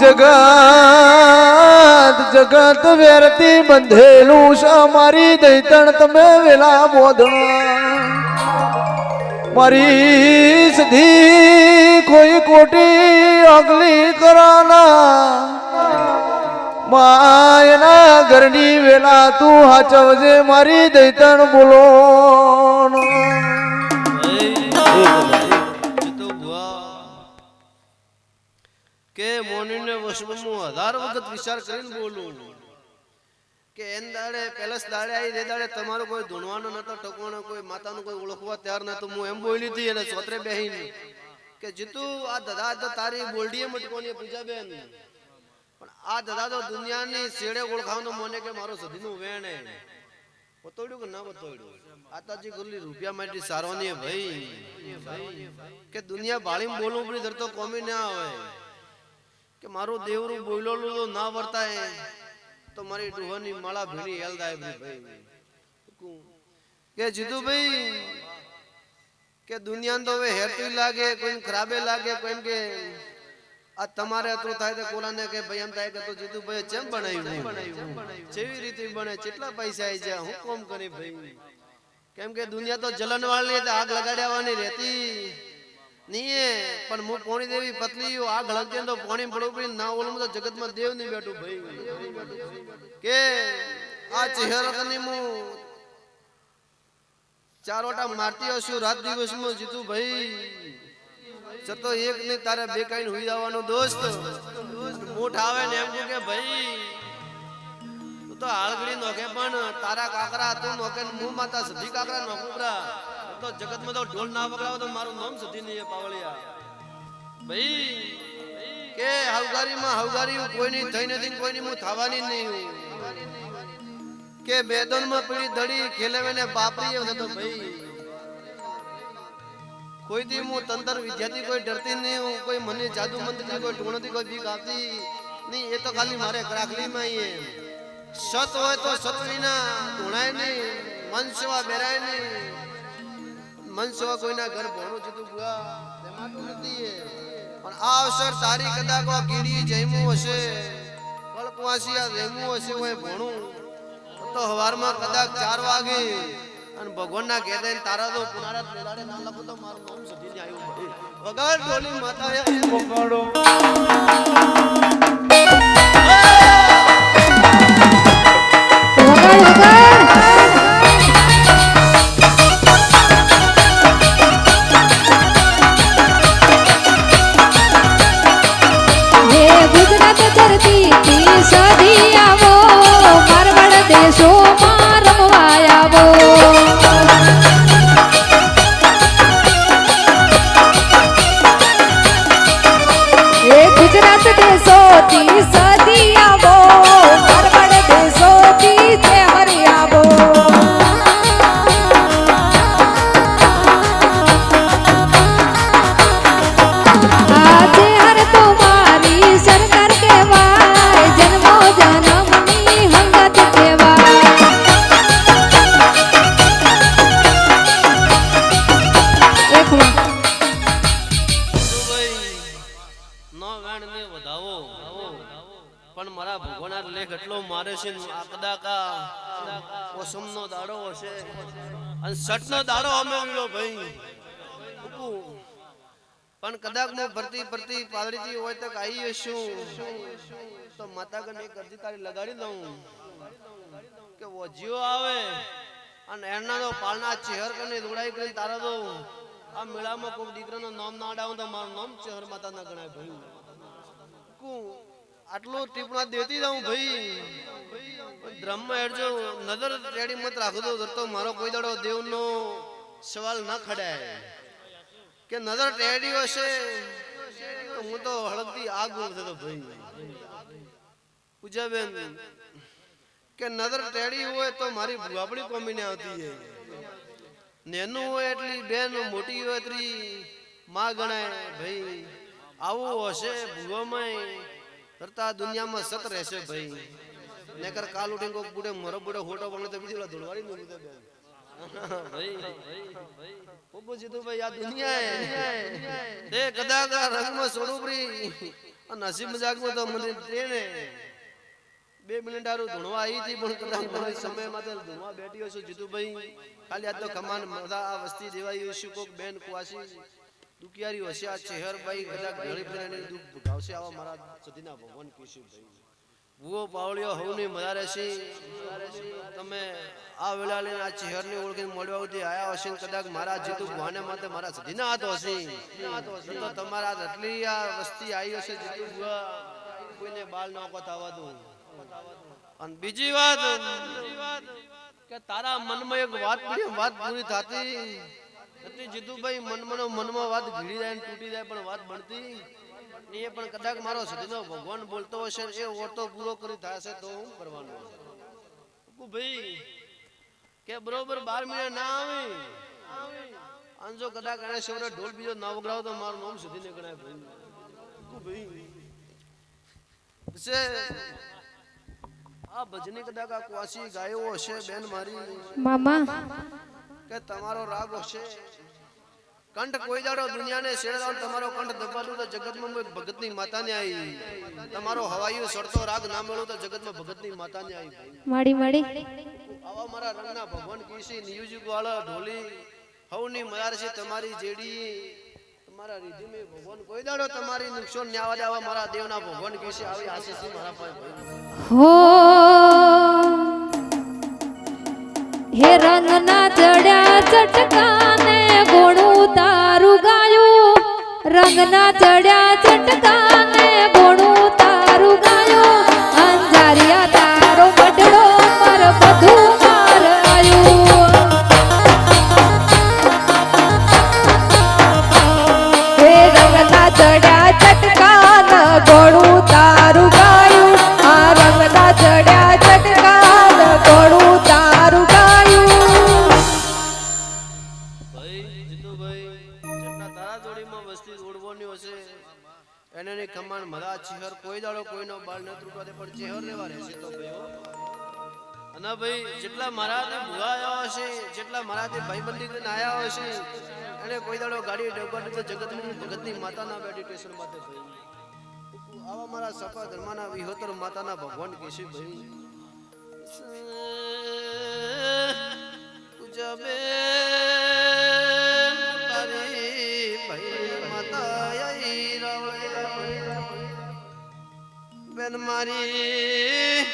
જગત જગત વેરતી બંધેલું છે મારી દૈતણ તમે વેલા બોધણ મારી સધી કોઈ કોટી અગલી કરાના માયના ઘરની વેલા તું હાચવજે મારી દૈતણ બોલો કે મોનીને વશમાં હું 1000 વખત વિચાર કરીને બોલું કે એન દાડે પેલસ દાડે આવી દે દાડે તમારો કોઈ ધૂણવાનો નતો ટકવાનો કોઈ માતાનું કોઈ ઓળખવા તૈયાર નતો હું એમ બોલી હતી અને સોત્રે બેહીને કે જીતુ આ દાદા તો તારી બોલડીએ મટકોની પૂજાબેન પણ આ દાદા તો દુનિયાની છેડે ઓળખાવનો મોને કે મારો સધીનું વેણ હે બતોડ્યું કે ના બતોડ્યું આતાજી ગુલ્લી રૂપિયા માટે સારવાની ભાઈ કે દુનિયા બાળીમ બોલવું પડી ધરતો કોમી ના આવે કે મારું દેવરું બોલેલું તો ના વર્તાય તો મારી ડુહાની માળા ભીણી હેલદાય ભાઈ કે જીતુ ભાઈ કે દુનિયા તો હવે હેરતી લાગે કોઈ ખરાબે લાગે કોઈ કે આ તમારે અતરો થાય તો કોલાને કે ભાઈ એમ થાય કે તો જીતુ ભાઈ કેમ બનાવ્યું કેવી રીતે બને કેટલા પૈસા આવી જાય હું કોમ કરી ભાઈ કેમ કે દુનિયા તો જલન વાળી આગ લગાડવાની રહેતી નહીં પણ હું પોણી દેવી પતલી આગ લગજે તો પોણી પડવું ના ઓલું તો જગતમાં દેવ નહીં બેઠું ભાઈ કે આ ચહેરાની હું ચારોટા મારતી હશું રાત દિવસમાં જીતું ભાઈ જતો એક નહીં તારે બે કાઈ હુઈ જવાનું દોસ્ત મોઠ આવે ને એમ કે ભાઈ તું તો હાલગડી નોખે પણ તારા કાકરા તું નોખે હું માતા સધી કાકરા નોખુબરા તો જગતમાં તો ઢોલ ના પકડાવો તો મારું નામ સધી નહીં પાવળિયા ભાઈ કે હવગારીમાં હવગારી કોઈની થઈ નથી કોઈની હું થવાની નહીં કે બેદનમાં પીડી ધડી ખેલેવેને બાપરી હતો ભાઈ કોઈ દી હું તંત્ર વિદ્યાર્થી કોઈ ડરતી નહીં હું કોઈ મને જાદુ મંત્રી કોઈ ઢોણથી કોઈ બીક આવતી નહીં એ તો ખાલી મારે રાખલીમાં એ સત હોય તો સતવીના ધોણાય નહીં મન સેવા બેરાય નહીં મન સેવા કોઈના ઘર ભણું જતું બુઆ તેમાં તો નથી પણ આ અવસર તારી કદાચ આ કીડી જઈમું હશે કળકવાસિયા જઈમું હશે હોય ભણું તો હવારમાં કદાચ 4 વાગે અને ભગવાનના કહેતા તારા તો પુનારા પેલાડે ના લખો તો મારું નામ સધીને આવ્યું વગર ઢોલી માતા પકડો ગુજરાત ધરતી સધી આવો મારવાડ દેશો માં રમવા આવો ગુજરાત દેશો થી સદી આવો મારવાડ દેશો થી હરી આવો આજે હર તમારી સરકાર કહેવાય જન્મો જન્મની હંગત કહેવાય એક પણ મારા ભગવાન લેખ એટલો મારે છે આ કદાકા ઓસમનો દાડો હશે અને સટનો દાડો અમે વીળો ભાઈ પણ કદાચ હું ભરતી પાદરીથી હોય તો આવી હશું તો માતા ગણ એક અરજી તારી લગાડી દઉં કે વજીઓ આવે અને એના તો પાલના ચહેર કરીને દોડાઈ કરીને તારા તો આ મેળામાં કોઈ દીકરાનું નામ ના અડાવું તો મારું નામ ચહેર માતા ના ગણાય ભાઈ આટલો ટીપણા દેતી જાઉં ભાઈ ધ્રમમાં હેડજો નજર રેડી મત રાખો તો મારો કોઈ દાડો દેવનો સવાલ ના ખડાય કે નજર ટેડી હશે તો હું તો હળગતી આગ થતો ભાઈ પૂજાબેન કે નજર ટેડી હોય તો મારી ભૂવાપડી કોમીને આવતી હે નેનું હોય એટલી બેન મોટી હોય એટલી માં ગણાય ભાઈ આવું હશે ભૂવામાં કરતા દુનિયામાં સત રહેશે ભાઈ નકર કાલ ઉઠીને કોઈ બુડે મરો બુડે હોટો બને તો બીજી ધોળવાડી ન લીધો બેન ખૂબ જીતુભાઈ આ દુનિયા તે કદાચ આ રંગમાં સોડુપરી નસીબ મજાકમાં તો મને ટ્રેને 2 મિનિટ હારું ધૂણવા આવી હતી પણ કદાચ મને સમય માટે ધૂણવા બેઠી હશું જીતુભાઈ ખાલી આજ તો કમાન મજા આ વસ્તી દેવાઈ હશું કોક બેન કુવાસી દુખિયારી હશે આ ચહેરભાઈ કદાચ ઘણી ફેરાને દુઃખ ભગાવશે આવા મારા સદીના ભગવાન કેશુભાઈ ભૂવો પાવળિયો હવની મજા રહેશે તમે આ વેળા લઈને આ ચહેરની ઓળખીને મળવા સુધી આયા હશે કદાચ મારા જીતુ ભુવાને માટે મારા સદીના હાથ હશે તો તમારા આટલી આ વસ્તી આવી હશે જીતુ ભુવા કોઈને બાલ ન આવવા દઉં અને બીજી વાત કે તારા મનમાં એક વાત પૂરી થતી હતી જીતુભાઈ મનમાં વાત ઘીડી જાય તૂટી જાય પણ વાત બનતી એ પણ કદાચ મારો સદીનો ભગવાન બોલતો હશે એ ઓરતો પૂરો કરી થશે તો હું કરવાનું ભાઈ કે બરોબર 12 મિનિટ ના આવી અંજો કદાચ એને શેવરે ઢોલ બીજો ના વગડાવો તો મારું નામ સુધી ને ગણાય ભાઈ આ ભજની કદાચ આ કવાસી ગાયો હશે બેન મારી મામા કે તમારો રાગ હશે કંઠ કોઈ દાડો દુનિયાને શેરદાવ તમારો કંઠ દબાડું તો જગતમાં ભગતની માતાને આવી તમારો હવાયું સડતો રાગ ના મળ્યો તો જગતમાં ભગતની માતાને આવી મળી આવા મારા રંગના ભગવાન કીસી મ્યુઝિક વાળા ઢોલી હવની મયાર છે તમારી જેડી તમારા રીધીમે ભગવાન કોઈ દાડો તમારી નુકસાન ન્યાવા દેવા મારા દેવના ભગવાન કીસી આવી આશીષ મારા પાસે હો હે રંગના ચડ્યા ચટકાને ગોણું તારું ગાયું રંગના ચડ્યા ચટકાને ગોણું તારું ગાયું અંજારિયા તારો બડડો પર બધું માર આયું હે રંગના ચડ્યા ચટકાન ગોણું તારું ગાયું આ રંગના ચડ્યા ચટકાન ગોણું તારું એને કમાન મરા ચહેર કોઈ દાડો કોઈનો બાલ ન ત્રુટવા પણ ચહેર રહેવા રહેશે તો ભાઈઓ અને ભાઈ જેટલા મારાથી ભૂવા આવ્યા હશે જેટલા મારાથી ભાઈબંધી કરીને આવ્યા હશે એને કોઈ દાડો ગાડી ડગાડી તો જગતની માતાના મેડિટેશન માટે ભાઈ આવા મારા સફા ધર્મના વિહોતર માતાના ભગવાન કેશી ભાઈ પૂજાબે બેન મારી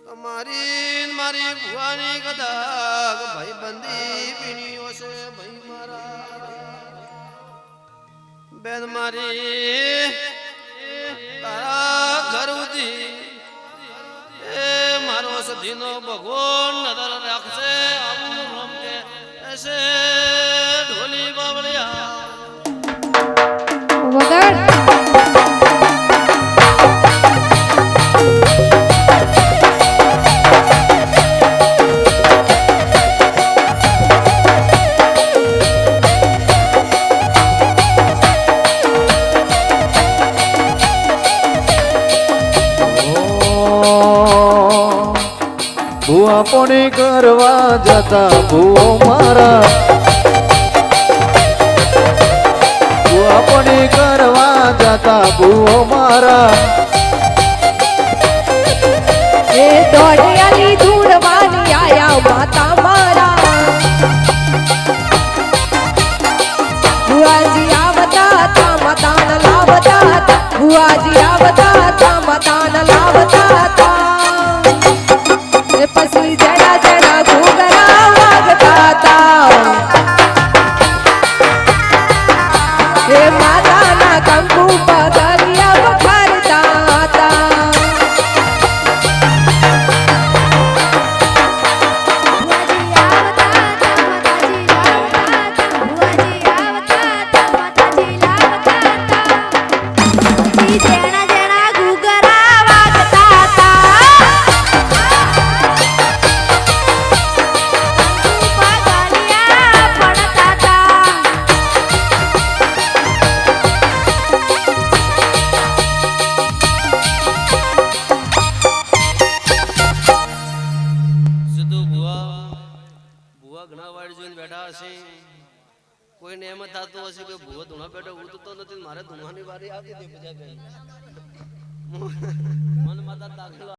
તમારી મારી ભુવાની કદાચ ભાઈ બંધી પીણીઓ છે ભાઈ મારા બેન મારી તારા ઘર ઉધી એ મારો સધીનો ભગવાન નજર રાખશે આવું રોમ કે એસે ઢોલી બાવળિયા વગાડ ભૂવા પોણી કરવા જતા ભૂવો મારા ભૂવા પોણી કરવા જતા ભૂવો મારા એ દોડિયાની ધૂળવાની આયા માતા મારા ભુવાજી આવતા તા મતાન લાવતા તા ભુવાજી આવતા તા મતાન લાવતા તા એ પછી જડા જડા ઘૂઘરા વાગતા તા એ માતાના કંકુ પગલિયા વખારતા તા કોઈને એમ જ થતું હશે કે ભૂવો ધૂણા બેઠો ઉઠતો નથી મારે ધૂણાની વારી આવતી હતી બીજા બેન મન માતા દાખલો